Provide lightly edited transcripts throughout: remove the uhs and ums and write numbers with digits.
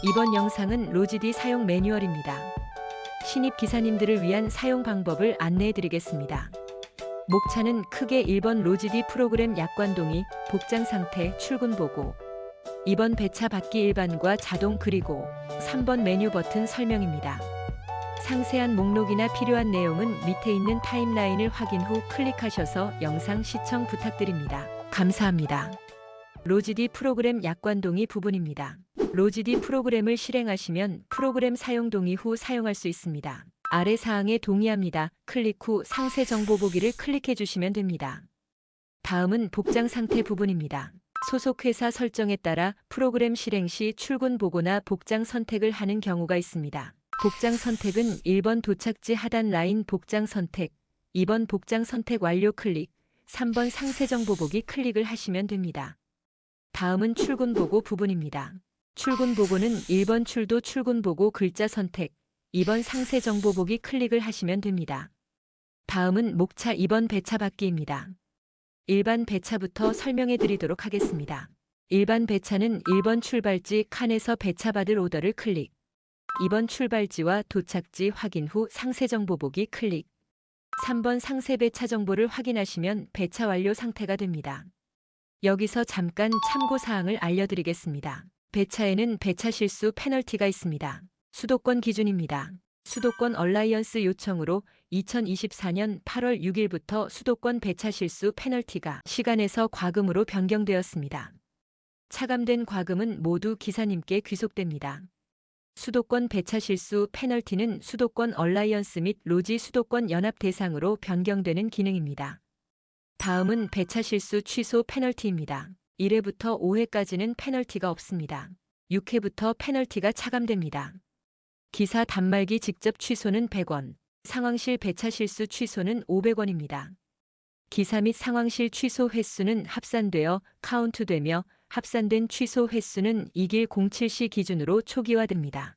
이번 영상은 로지디 사용 매뉴얼입니다. 신입 기사님들을 위한 사용 방법을 안내해 드리겠습니다. 목차는 크게 1번 로지디 프로그램 약관동의, 복장 상태, 출근 보고, 2번 배차 받기 일반과 자동 그리고 3번 메뉴 버튼 설명입니다. 상세한 목록이나 필요한 내용은 밑에 있는 타임라인을 확인 후 클릭하셔서 영상 시청 부탁드립니다. 감사합니다. 로지디 프로그램 약관동의 부분입니다. 로지디 프로그램을 실행하시면 프로그램 사용 동의 후 사용할 수 있습니다. 아래 사항에 동의합니다. 클릭 후 상세 정보 보기를 클릭해 주시면 됩니다. 다음은 복장 상태 부분입니다. 소속 회사 설정에 따라 프로그램 실행 시 출근 보고나 복장 선택을 하는 경우가 있습니다. 복장 선택은 1번 도착지 하단 라인 복장 선택, 2번 복장 선택 완료 클릭, 3번 상세 정보 보기 클릭을 하시면 됩니다. 다음은 출근 보고 부분입니다. 출근 보고는 1번 출도 출근 보고 글자 선택, 2번 상세 정보 보기 클릭을 하시면 됩니다. 다음은 목차 2번 배차 받기입니다. 일반 배차부터 설명해 드리도록 하겠습니다. 일반 배차는 1번 출발지 칸에서 배차 받을 오더를 클릭, 2번 출발지와 도착지 확인 후 상세 정보 보기 클릭, 3번 상세 배차 정보를 확인하시면 배차 완료 상태가 됩니다. 여기서 잠깐 참고사항을 알려드리겠습니다. 배차에는 배차 실수 페널티가 있습니다. 수도권 기준입니다. 수도권 얼라이언스 요청으로 2024년 8월 6일부터 수도권 배차 실수 페널티가 시간에서 과금으로 변경되었습니다. 차감된 과금은 모두 기사님께 귀속됩니다. 수도권 배차 실수 페널티는 수도권 얼라이언스 및 로지 수도권 연합 대상으로 변경되는 기능입니다. 다음은 배차 실수 취소 페널티입니다. 1회부터 5회까지는 페널티가 없습니다. 6회부터 페널티가 차감됩니다. 기사 단말기 직접 취소는 100원, 상황실 배차 실수 취소는 500원입니다. 기사 및 상황실 취소 횟수는 합산되어 카운트되며 합산된 취소 횟수는 이길 07시 기준으로 초기화됩니다.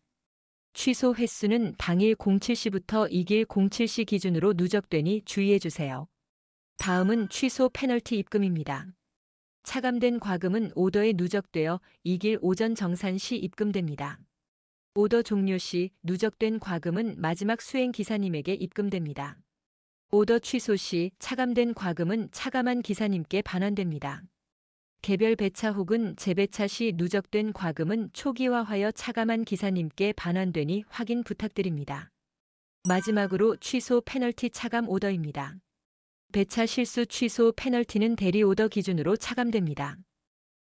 취소 횟수는 당일 07시부터 이길 07시 기준으로 누적되니 주의해 주세요. 다음은 취소 페널티 입금입니다. 차감된 과금은 오더에 누적되어 이길 오전 정산 시 입금됩니다. 오더 종료 시 누적된 과금은 마지막 수행 기사님에게 입금됩니다. 오더 취소 시 차감된 과금은 차감한 기사님께 반환됩니다. 개별 배차 혹은 재배차 시 누적된 과금은 초기화하여 차감한 기사님께 반환되니 확인 부탁드립니다. 마지막으로 취소 페널티 차감 오더입니다. 배차 실수 취소 페널티는 대리 오더 기준으로 차감됩니다.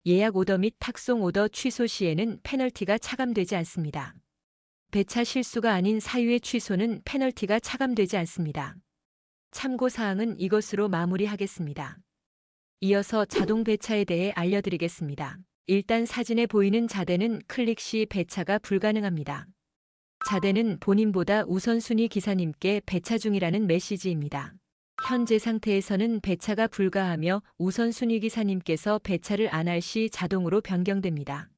예약 오더 및 탁송 오더 취소 시에는 페널티가 차감되지 않습니다. 배차 실수가 아닌 사유의 취소는 페널티가 차감되지 않습니다. 참고사항은 이것으로 마무리하겠습니다. 이어서 자동 배차에 대해 알려드리겠습니다. 일단 사진에 보이는 자대는 클릭 시 배차가 불가능합니다. 자대는 본인보다 우선순위 기사님께 배차 중이라는 메시지입니다. 현재 상태에서는 배차가 불가하며 우선순위 기사님께서 배차를 안 할 시 자동으로 변경됩니다.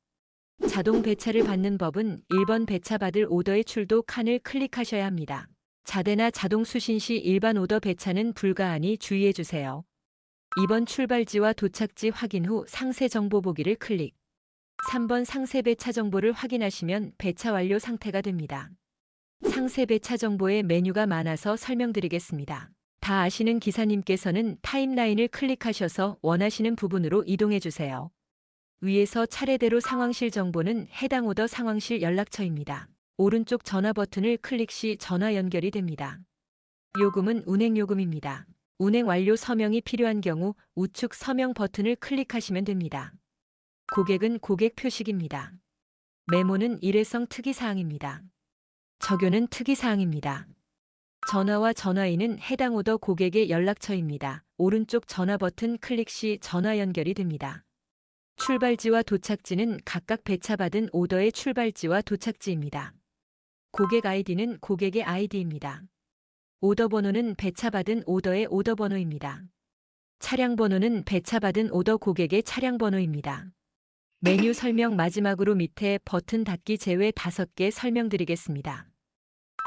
자동 배차를 받는 법은 1번 배차 받을 오더의 출도 칸을 클릭하셔야 합니다. 자대나 자동 수신 시 일반 오더 배차는 불가하니 주의해 주세요. 2번 출발지와 도착지 확인 후 상세 정보 보기를 클릭, 3번 상세 배차 정보를 확인하시면 배차 완료 상태가 됩니다. 상세 배차 정보에 메뉴가 많아서 설명드리겠습니다. 다 아시는 기사님께서는 타임라인을 클릭하셔서 원하시는 부분으로 이동해 주세요. 위에서 차례대로 상황실 정보는 해당 오더 상황실 연락처입니다. 오른쪽 전화 버튼을 클릭 시 전화 연결이 됩니다. 요금은 운행요금입니다. 운행 완료 서명이 필요한 경우 우측 서명 버튼을 클릭하시면 됩니다. 고객은 고객 표식입니다. 메모는 일회성 특이사항입니다. 적요는 특이사항입니다. 전화와 전화인은 해당 오더 고객의 연락처입니다. 오른쪽 전화 버튼 클릭 시 전화 연결이 됩니다. 출발지와 도착지는 각각 배차받은 오더의 출발지와 도착지입니다. 고객 아이디는 고객의 아이디입니다. 오더 번호는 배차받은 오더의 오더 번호입니다. 차량 번호는 배차받은 오더 고객의 차량 번호입니다. 메뉴 설명 마지막으로 밑에 버튼 닫기 제외 5개 설명드리겠습니다.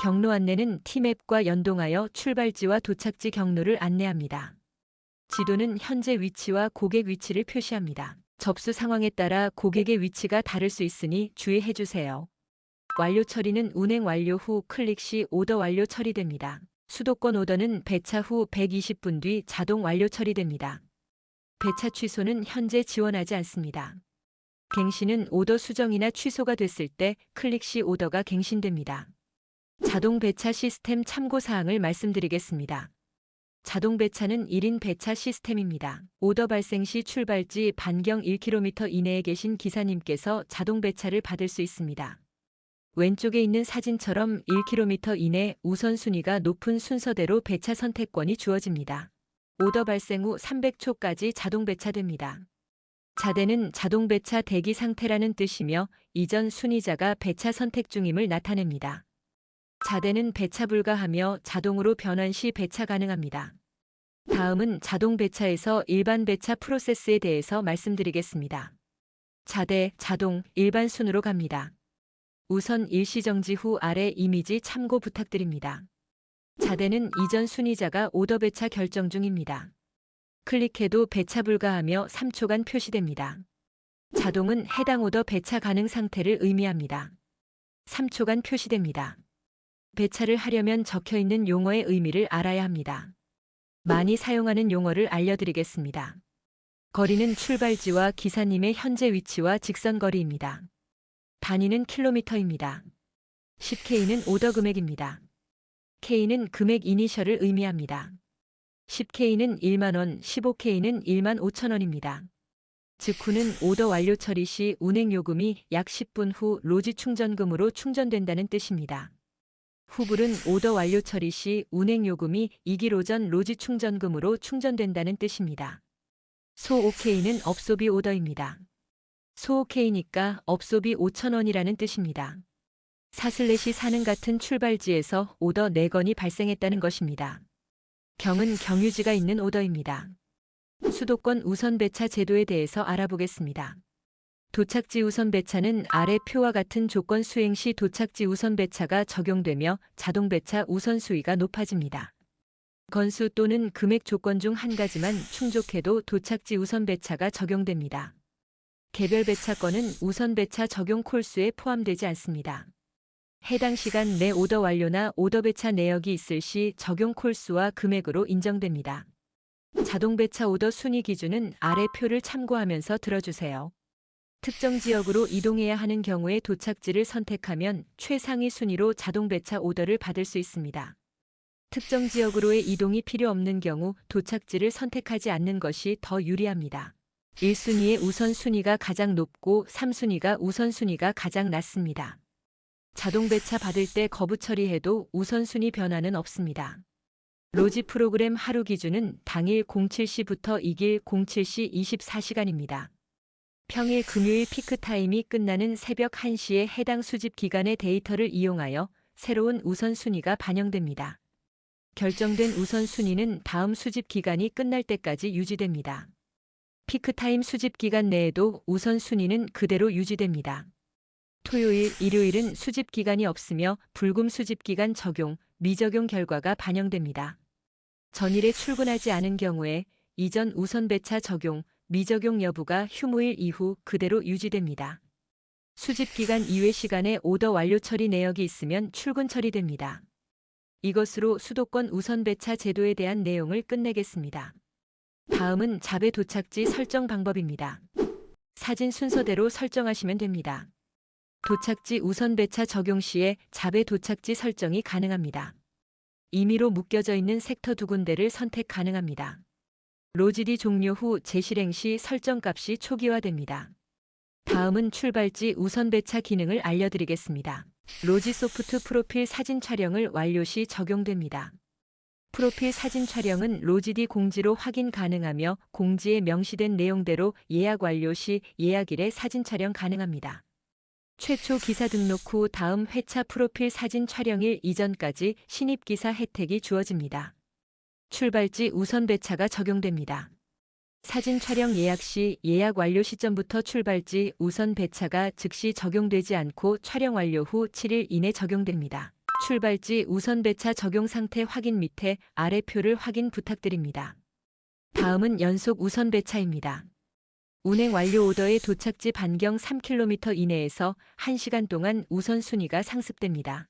경로 안내는 T맵과 연동하여 출발지와 도착지 경로를 안내합니다. 지도는 현재 위치와 고객 위치를 표시합니다. 접수 상황에 따라 고객의 위치가 다를 수 있으니 주의해 주세요. 완료 처리는 운행 완료 후 클릭 시 오더 완료 처리됩니다. 수도권 오더는 배차 후 120분 뒤 자동 완료 처리됩니다. 배차 취소는 현재 지원하지 않습니다. 갱신은 오더 수정이나 취소가 됐을 때 클릭 시 오더가 갱신됩니다. 자동 배차 시스템 참고 사항을 말씀드리겠습니다. 자동 배차는 1인 배차 시스템입니다. 오더 발생 시 출발지 반경 1km 이내에 계신 기사님께서 자동 배차를 받을 수 있습니다. 왼쪽에 있는 사진처럼 1km 이내 우선순위가 높은 순서대로 배차 선택권이 주어집니다. 오더 발생 후 300초까지 자동 배차됩니다. 자대는 자동 배차 대기 상태라는 뜻이며 이전 순위자가 배차 선택 중임을 나타냅니다. 자대는 배차 불가하며 자동으로 변환 시 배차 가능합니다. 다음은 자동 배차에서 일반 배차 프로세스에 대해서 말씀드리겠습니다. 자대, 자동, 일반 순으로 갑니다. 우선 일시정지 후 아래 이미지 참고 부탁드립니다. 자대는 이전 순위자가 오더 배차 결정 중입니다. 클릭해도 배차 불가하며 3초간 표시됩니다. 자동은 해당 오더 배차 가능 상태를 의미합니다. 3초간 표시됩니다. 배차를 하려면 적혀있는 용어의 의미를 알아야 합니다. 많이 사용하는 용어를 알려드리겠습니다. 거리는 출발지와 기사님의 현재 위치와 직선 거리입니다. 단위는 킬로미터입니다. 10K는 오더 금액입니다. K는 금액 이니셜을 의미합니다. 10K는 1만원, 15K는 1만 5천원입니다. 직후는 오더 완료 처리 시 운행요금이 약 10분 후 로지 충전금으로 충전된다는 뜻입니다. 후불은 오더 완료 처리 시 운행요금이 2길 오전 로지 충전금으로 충전된다는 뜻입니다. 소 OK는 업소비 오더입니다. 소 OK니까 업소비 5,000원이라는 뜻입니다. 사슬넷이 사는 같은 출발지에서 오더 4건이 발생했다는 것입니다. 경은 경유지가 있는 오더입니다. 수도권 우선 배차 제도에 대해서 알아보겠습니다. 도착지 우선 배차는 아래 표와 같은 조건 수행 시 도착지 우선 배차가 적용되며 자동 배차 우선 수위가 높아집니다. 건수 또는 금액 조건 중 한 가지만 충족해도 도착지 우선 배차가 적용됩니다. 개별 배차권은 우선 배차 적용 콜수에 포함되지 않습니다. 해당 시간 내 오더 완료나 오더 배차 내역이 있을 시 적용 콜수와 금액으로 인정됩니다. 자동 배차 오더 순위 기준은 아래 표를 참고하면서 들어주세요. 특정 지역으로 이동해야 하는 경우에 도착지를 선택하면 최상위 순위로 자동 배차 오더를 받을 수 있습니다. 특정 지역으로의 이동이 필요 없는 경우 도착지를 선택하지 않는 것이 더 유리합니다. 1순위의 우선순위가 가장 높고 3순위가 우선순위가 가장 낮습니다. 자동 배차 받을 때 거부 처리해도 우선순위 변화는 없습니다. 로지 프로그램 하루 기준은 당일 07시부터 이길 07시 24시간입니다. 평일 금요일 피크타임이 끝나는 새벽 1시에 해당 수집 기간의 데이터를 이용하여 새로운 우선순위가 반영됩니다. 결정된 우선순위는 다음 수집 기간이 끝날 때까지 유지됩니다. 피크타임 수집 기간 내에도 우선순위는 그대로 유지됩니다. 토요일, 일요일은 수집 기간이 없으며 불금 수집 기간 적용, 미적용 결과가 반영됩니다. 전일에 출근하지 않은 경우에 이전 우선 배차 적용, 미적용 여부가 휴무일 이후 그대로 유지됩니다. 수집 기간 이외 시간에 오더 완료 처리 내역이 있으면 출근 처리됩니다. 이것으로 수도권 우선 배차 제도에 대한 내용을 끝내겠습니다. 다음은 자배 도착지 설정 방법입니다. 사진 순서대로 설정하시면 됩니다. 도착지 우선 배차 적용 시에 자배 도착지 설정이 가능합니다. 임의로 묶여져 있는 섹터 2군데를 선택 가능합니다. 로지디 종료 후 재실행 시 설정값이 초기화됩니다. 다음은 출발지 우선 배차 기능을 알려드리겠습니다. 로지소프트 프로필 사진 촬영을 완료 시 적용됩니다. 프로필 사진 촬영은 로지디 공지로 확인 가능하며 공지에 명시된 내용대로 예약 완료 시 예약일에 사진 촬영 가능합니다. 최초 기사 등록 후 다음 회차 프로필 사진 촬영일 이전까지 신입 기사 혜택이 주어집니다. 출발지 우선 배차가 적용됩니다. 사진 촬영 예약 시 예약 완료 시점부터 출발지 우선 배차가 즉시 적용되지 않고 촬영 완료 후 7일 이내 적용됩니다. 출발지 우선 배차 적용 상태 확인 밑에 아래 표를 확인 부탁드립니다. 다음은 연속 우선 배차입니다. 운행 완료 오더의 도착지 반경 3km 이내에서 1시간 동안 우선순위가 상습됩니다.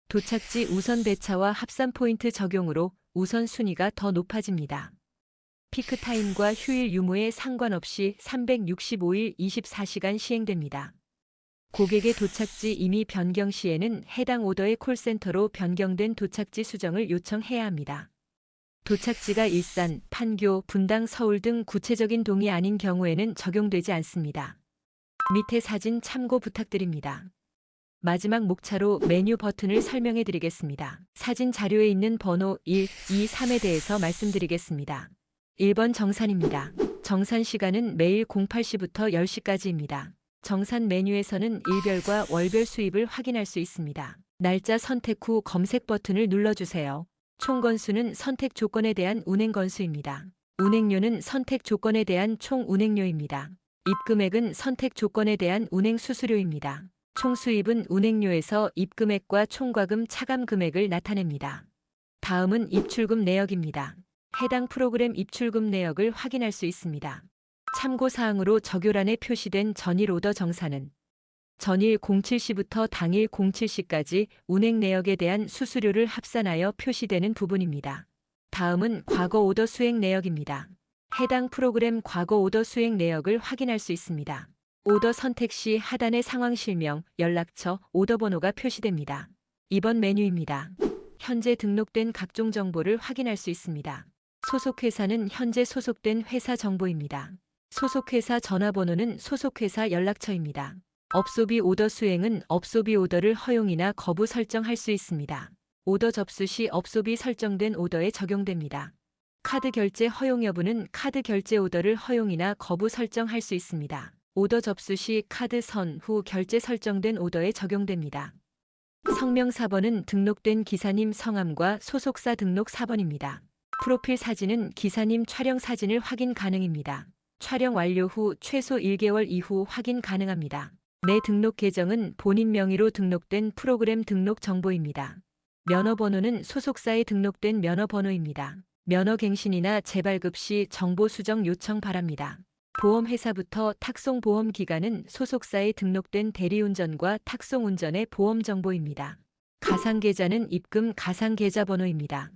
도착지 우선 배차와 합산 포인트 적용으로 우선순위가 더 높아집니다. 피크타임과 휴일 유무에 상관없이 365일 24시간 시행됩니다. 고객의 도착지 임의 변경 시에는 해당 오더의 콜센터로 변경된 도착지 수정을 요청해야 합니다. 도착지가 일산, 판교, 분당, 서울 등 구체적인 동이 아닌 경우에는 적용되지 않습니다. 밑에 사진 참고 부탁드립니다. 마지막 목차로 메뉴 버튼을 설명해 드리겠습니다. 사진 자료에 있는 번호 1, 2, 3에 대해서 말씀드리겠습니다. 1번 정산입니다. 정산 시간은 매일 08시부터 10시까지입니다. 정산 메뉴에서는 일별과 월별 수입을 확인할 수 있습니다. 날짜 선택 후 검색 버튼을 눌러주세요. 총 건수는 선택 조건에 대한 운행 건수입니다. 운행료는 선택 조건에 대한 총 운행료입니다. 입금액은 선택 조건에 대한 운행 수수료입니다. 총 수입은 운행료에서 입금액과 총과금 차감 금액을 나타냅니다. 다음은 입출금 내역입니다. 해당 프로그램 입출금 내역을 확인할 수 있습니다. 참고사항으로 적요란에 표시된 전일 오더 정산은 전일 07시부터 당일 07시까지 운행 내역에 대한 수수료를 합산하여 표시되는 부분입니다. 다음은 과거 오더 수행 내역입니다. 해당 프로그램 과거 오더 수행 내역을 확인할 수 있습니다. 오더 선택 시 하단의 상황 실명, 연락처, 오더 번호가 표시됩니다. 2번 메뉴입니다. 현재 등록된 각종 정보를 확인할 수 있습니다. 소속회사는 현재 소속된 회사 정보입니다. 소속회사 전화번호는 소속회사 연락처입니다. 업소비 오더 수행은 업소비 오더를 허용이나 거부 설정할 수 있습니다. 오더 접수 시 업소비 설정된 오더에 적용됩니다. 카드 결제 허용 여부는 카드 결제 오더를 허용이나 거부 설정할 수 있습니다. 오더 접수 시 카드 선후 결제 설정된 오더에 적용됩니다. 성명 4번은 등록된 기사님 성함과 소속사 등록 4번입니다. 프로필 사진은 기사님 촬영 사진을 확인 가능입니다. 촬영 완료 후 최소 1개월 이후 확인 가능합니다. 내 등록 계정은 본인 명의로 등록된 프로그램 등록 정보입니다. 면허번호는 소속사에 등록된 면허번호입니다. 면허갱신이나 재발급 시 정보 수정 요청 바랍니다. 보험회사부터 탁송보험 기간은 소속사에 등록된 대리운전과 탁송운전의 보험 정보입니다. 가상계좌는 입금 가상계좌번호입니다.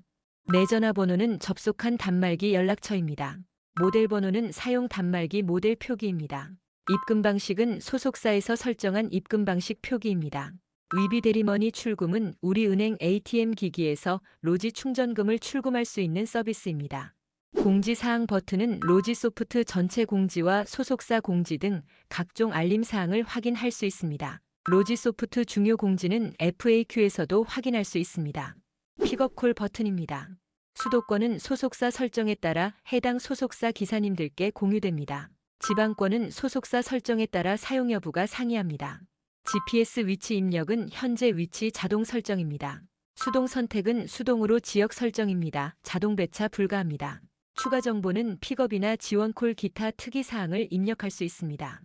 내 전화번호는 접속한 단말기 연락처입니다. 모델 번호는 사용 단말기 모델 표기입니다. 입금 방식은 소속사에서 설정한 입금 방식 표기입니다. 위비 대리머니 출금은 우리은행 ATM 기기에서 로지 충전금을 출금할 수 있는 서비스입니다. 공지사항 버튼은 로지소프트 전체 공지와 소속사 공지 등 각종 알림사항을 확인할 수 있습니다. 로지소프트 중요 공지는 FAQ에서도 확인할 수 있습니다. 픽업콜 버튼입니다. 수도권은 소속사 설정에 따라 해당 소속사 기사님들께 공유됩니다. 지방권은 소속사 설정에 따라 사용 여부가 상이합니다. GPS 위치 입력은 현재 위치 자동 설정입니다. 수동 선택은 수동으로 지역 설정입니다. 자동 배차 불가합니다. 추가 정보는 픽업이나 지원콜 기타 특이사항을 입력할 수 있습니다.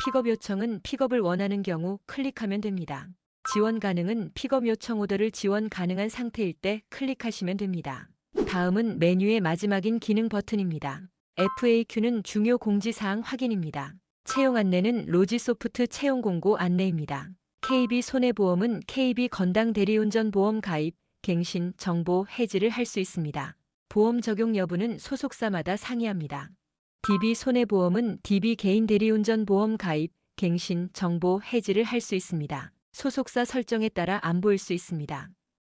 픽업 요청은 픽업을 원하는 경우 클릭하면 됩니다. 지원 가능은 픽업 요청 오더를 지원 가능한 상태일 때 클릭하시면 됩니다. 다음은 메뉴의 마지막인 기능 버튼입니다. FAQ는 중요 공지사항 확인입니다. 채용 안내는 로지소프트 채용 공고 안내입니다. KB 손해보험은 KB 건당 대리운전 보험 가입, 갱신, 정보, 해지를 할 수 있습니다. 보험 적용 여부는 소속사마다 상이합니다. DB 손해보험은 DB 개인 대리운전 보험 가입, 갱신, 정보, 해지를 할 수 있습니다. 소속사 설정에 따라 안 보일 수 있습니다.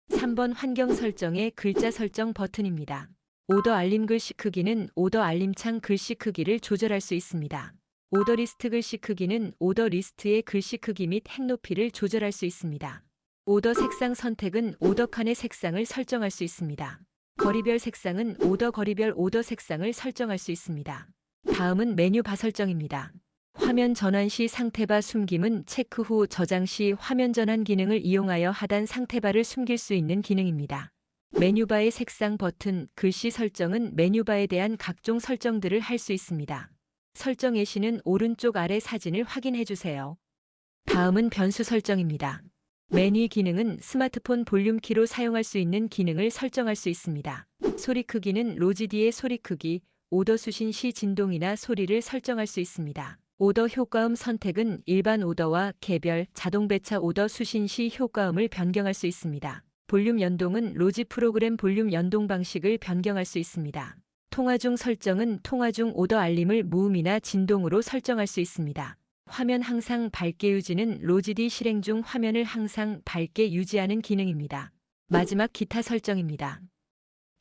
3번 환경 설정의 글자 설정 버튼입니다. 오더 알림 글씨 크기는 오더 알림창 글씨 크기를 조절할 수 있습니다. 오더 리스트 글씨 크기는 오더 리스트의 글씨 크기 및 행 높이를 조절할 수 있습니다. 오더 색상 선택은 오더 칸의 색상을 설정할 수 있습니다. 거리별 색상은 오더 거리별 오더 색상을 설정할 수 있습니다. 다음은 메뉴 바 설정입니다. 화면 전환 시 상태바 숨김은 체크 후 저장 시 화면 전환 기능을 이용하여 하단 상태바를 숨길 수 있는 기능입니다. 메뉴바의 색상 버튼, 글씨 설정은 메뉴바에 대한 각종 설정들을 할 수 있습니다. 설정 예시는 오른쪽 아래 사진을 확인해 주세요. 다음은 변수 설정입니다. 메뉴 기능은 스마트폰 볼륨키로 사용할 수 있는 기능을 설정할 수 있습니다. 소리 크기는 로지디의 소리 크기, 오더 수신 시 진동이나 소리를 설정할 수 있습니다. 오더 효과음 선택은 일반 오더와 개별, 자동 배차 오더 수신 시 효과음을 변경할 수 있습니다. 볼륨 연동은 로지 프로그램 볼륨 연동 방식을 변경할 수 있습니다. 통화 중 설정은 통화 중 오더 알림을 무음이나 진동으로 설정할 수 있습니다. 화면 항상 밝게 유지는 로지디 실행 중 화면을 항상 밝게 유지하는 기능입니다. 마지막 기타 설정입니다.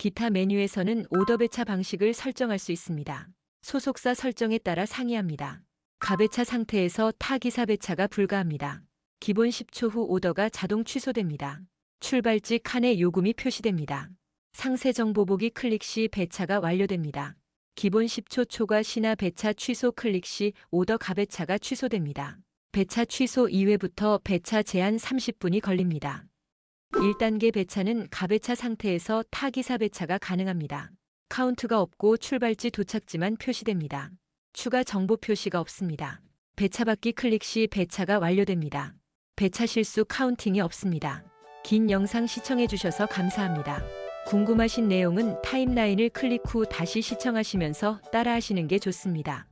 기타 메뉴에서는 오더 배차 방식을 설정할 수 있습니다. 소속사 설정에 따라 상이합니다. 가배차 상태에서 타 기사 배차가 불가합니다. 기본 10초 후 오더가 자동 취소됩니다. 출발지 칸에 요금이 표시됩니다. 상세 정보 보기 클릭 시 배차가 완료됩니다. 기본 10초 초과 시나 배차 취소 클릭 시 오더 가배차가 취소됩니다. 배차 취소 이후부터 배차 제한 30분이 걸립니다. 1단계 배차는 가배차 상태에서 타 기사 배차가 가능합니다. 카운트가 없고 출발지 도착지만 표시됩니다. 추가 정보 표시가 없습니다. 배차 받기 클릭 시 배차가 완료됩니다. 배차 실수 카운팅이 없습니다. 긴 영상 시청해 주셔서 감사합니다. 궁금하신 내용은 타임라인을 클릭 후 다시 시청하시면서 따라하시는 게 좋습니다.